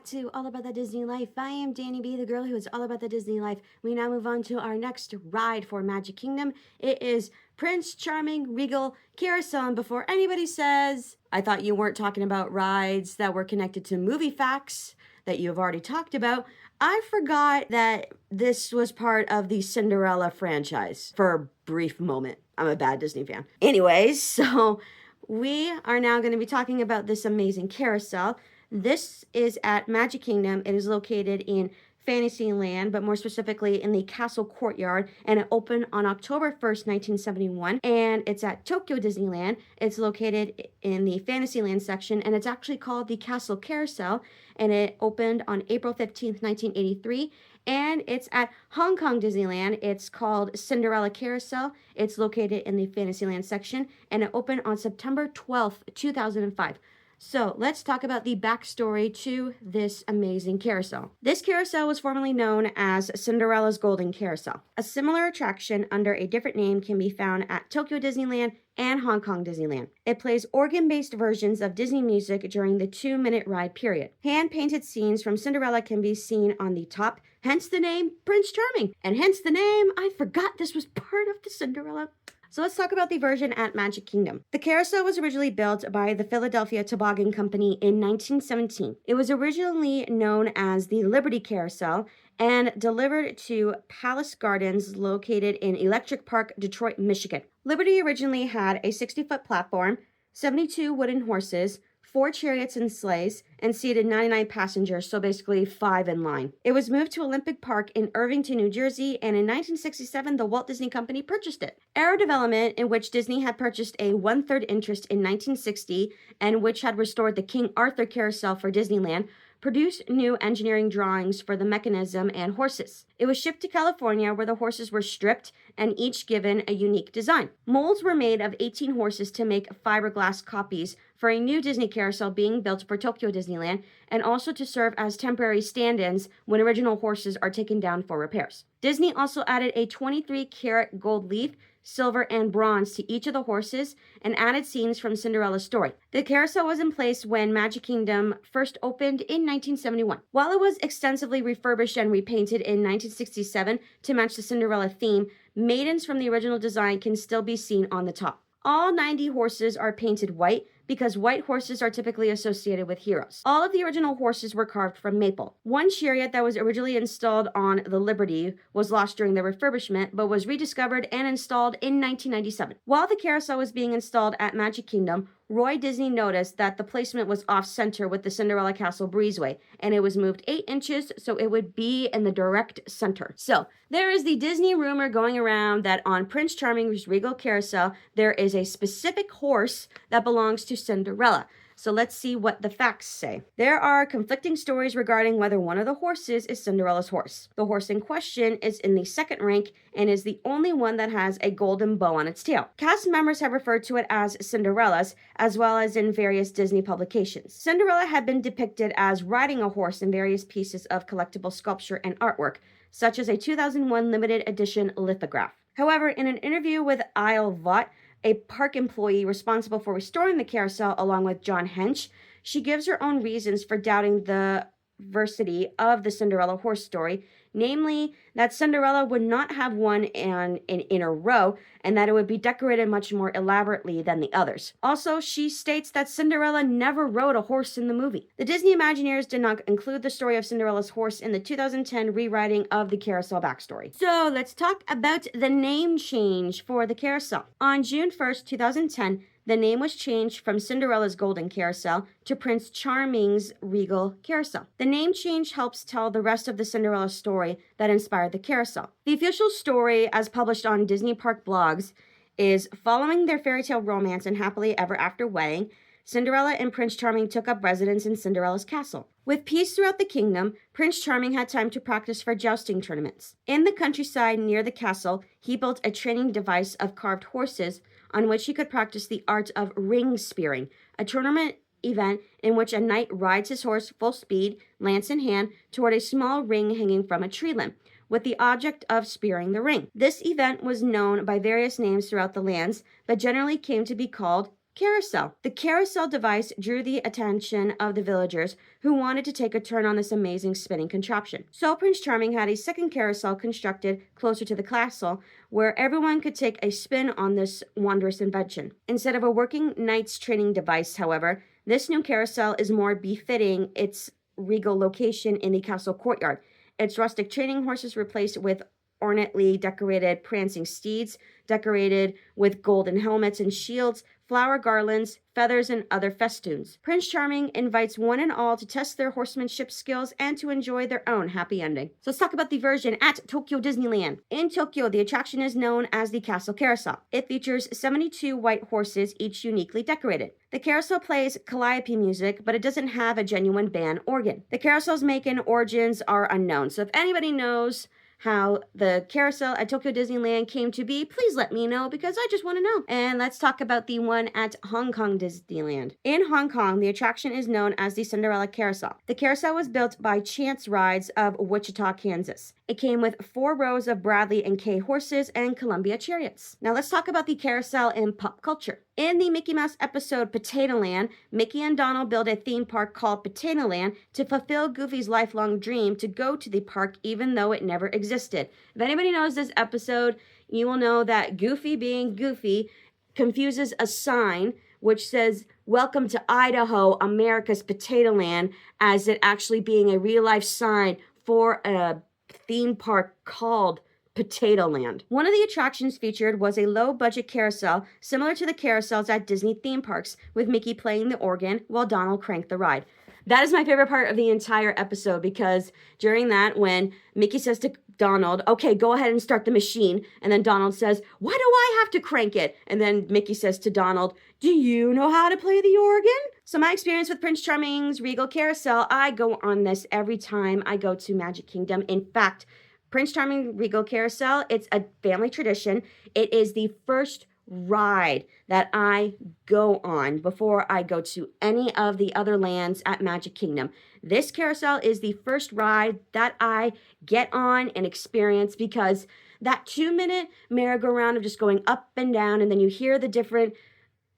to All About the Disney Life. I am Danny B, the girl who is all about the Disney life. We now move on to our next ride for Magic Kingdom. It is Prince Charming Regal Carousel. And before anybody says, I thought you weren't talking about rides that were connected to movie facts that you have already talked about, I forgot that this was part of the Cinderella franchise for a brief moment. I'm a bad Disney fan. Anyways, so we are now going to be talking about this amazing carousel. This is at Magic Kingdom. It is located in Fantasyland, but more specifically in the Castle Courtyard, and it opened on October 1st, 1971, and it's at Tokyo Disneyland. It's located in the Fantasyland section, and it's actually called the Castle Carousel, and it opened on April 15th, 1983, and it's at Hong Kong Disneyland. It's called Cinderella Carousel. It's located in the Fantasyland section, and it opened on September 12th, 2005. So let's talk about the backstory to this amazing carousel. This carousel was formerly known as Cinderella's Golden Carousel. A similar attraction under a different name can be found at Tokyo Disneyland and Hong Kong Disneyland. It plays organ-based versions of Disney music during the 2-minute ride period. Hand-painted scenes from Cinderella can be seen on the top, hence the name Prince Charming, and hence the name, I forgot this was part of the Cinderella. So let's talk about the version at Magic Kingdom. The carousel was originally built by the Philadelphia Toboggan Company in 1917. It was originally known as the Liberty Carousel and delivered to Palace Gardens located in Electric Park, Detroit, Michigan. Liberty originally had a 60-foot platform, 72 wooden horses, 4 chariots and sleighs, and seated 99 passengers, so basically 5 in line. It was moved to Olympic Park in Irvington, New Jersey, and in 1967, the Walt Disney Company purchased it. Aero Development, in which Disney had purchased a 1/3 interest in 1960, and which had restored the King Arthur Carousel for Disneyland, produced new engineering drawings for the mechanism and horses. It was shipped to California, where the horses were stripped and each given a unique design. Molds were made of 18 horses to make fiberglass copies for a new Disney carousel being built for Tokyo Disneyland, and also to serve as temporary stand-ins when original horses are taken down for repairs. Disney also added a 23-karat gold leaf, silver, and bronze to each of the horses, and added scenes from Cinderella's story. The carousel was in place when Magic Kingdom first opened in 1971. While it was extensively refurbished and repainted in 1967 to match the Cinderella theme, maidens from the original design can still be seen on the top. All 90 horses are painted white because white horses are typically associated with heroes. All of the original horses were carved from maple. One chariot that was originally installed on the Liberty was lost during the refurbishment, but was rediscovered and installed in 1997. While the carousel was being installed at Magic Kingdom, Roy Disney noticed that the placement was off-center with the Cinderella Castle breezeway, and it was moved 8 inches so it would be in the direct center. So there is the Disney rumor going around that on Prince Charming's Regal Carousel, there is a specific horse that belongs to Cinderella. So let's see what the facts say. There are conflicting stories regarding whether one of the horses is Cinderella's horse. The horse in question is in the second rank and is the only one that has a golden bow on its tail. Cast members have referred to it as Cinderella's, as well as in various Disney publications. Cinderella had been depicted as riding a horse in various pieces of collectible sculpture and artwork, such as a 2001 limited edition lithograph. However, in an interview with Isle Vaught, a park employee responsible for restoring the carousel along with John Hench, she gives her own reasons for doubting the veracity of the Cinderella horse story, namely that Cinderella would not have one in a row and that it would be decorated much more elaborately than the others. Also, she states that Cinderella never rode a horse in the movie. The Disney Imagineers did not include the story of Cinderella's horse in the 2010 rewriting of the carousel backstory. So let's talk about the name change for the carousel. On June 1st, 2010, the name was changed from Cinderella's Golden Carousel to Prince Charming's Regal Carousel. The name change helps tell the rest of the Cinderella story that inspired the carousel. The official story, as published on Disney Park blogs, is following their fairy tale romance and happily ever after wedding, Cinderella and Prince Charming took up residence in Cinderella's castle. With peace throughout the kingdom, Prince Charming had time to practice for jousting tournaments. In the countryside near the castle, he built a training device of carved horses on which he could practice the art of ring spearing, a tournament event in which a knight rides his horse full speed, lance in hand, toward a small ring hanging from a tree limb, with the object of spearing the ring. This event was known by various names throughout the lands, but generally came to be called carousel. The carousel device drew the attention of the villagers who wanted to take a turn on this amazing spinning contraption. So Prince Charming had a second carousel constructed closer to the castle where everyone could take a spin on this wondrous invention. Instead of a working knight's training device, however, this new carousel is more befitting its regal location in the castle courtyard. Its rustic training horses replaced with ornately decorated prancing steeds, decorated with golden helmets and shields, flower garlands, feathers, and other festoons. Prince Charming invites one and all to test their horsemanship skills and to enjoy their own happy ending. So let's talk about the version at Tokyo Disneyland. In Tokyo, the attraction is known as the Castle Carousel. It features 72 white horses, each uniquely decorated. The carousel plays calliope music, but it doesn't have a genuine band organ. The carousel's make and origins are unknown, so if anybody knows how the carousel at Tokyo Disneyland came to be, please let me know because I just want to know. And let's talk about the one at Hong Kong Disneyland. In Hong Kong, the attraction is known as the Cinderella Carousel. The carousel was built by Chance Rides of Wichita, Kansas. It came with 4 rows of Bradley and Kay horses and Columbia chariots. Now let's talk about the carousel in pop culture. In the Mickey Mouse episode Potato Land, Mickey and Donald build a theme park called Potato Land to fulfill Goofy's lifelong dream to go to the park even though it never existed. If anybody knows this episode, you will know that Goofy, being Goofy, confuses a sign which says, "Welcome to Idaho, America's Potato Land," as it actually being a real-life sign for a theme park called Potato Land. One of the attractions featured was a low-budget carousel similar to the carousels at Disney theme parks, with Mickey playing the organ while Donald cranked the ride. That is my favorite part of the entire episode because during that, when Mickey says to Donald, "Okay, go ahead and start the machine," and then Donald says, "Why do I have to crank it?" And then Mickey says to Donald, "Do you know how to play the organ?" So my experience with Prince Charming's Regal Carousel, I go on this every time I go to Magic Kingdom. In fact, Prince Charming Regal Carousel, it's a family tradition. It is the first ride that I go on before I go to any of the other lands at Magic Kingdom. This carousel is the first ride that I get on and experience because that 2-minute merry-go-round of just going up and down, and then you hear the different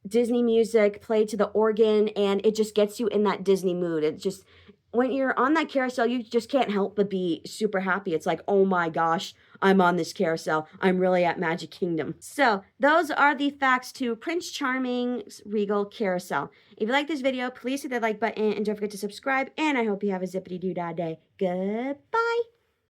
Disney music play to the organ, and it just gets you in that Disney mood. It just, when you're on that carousel, you just can't help but be super happy. It's like, oh my gosh, I'm on this carousel. I'm really at Magic Kingdom. So those are the facts to Prince Charming's Regal Carousel. If you like this video, please hit the like button and don't forget to subscribe. And I hope you have a zippity-doo-dah day. Goodbye.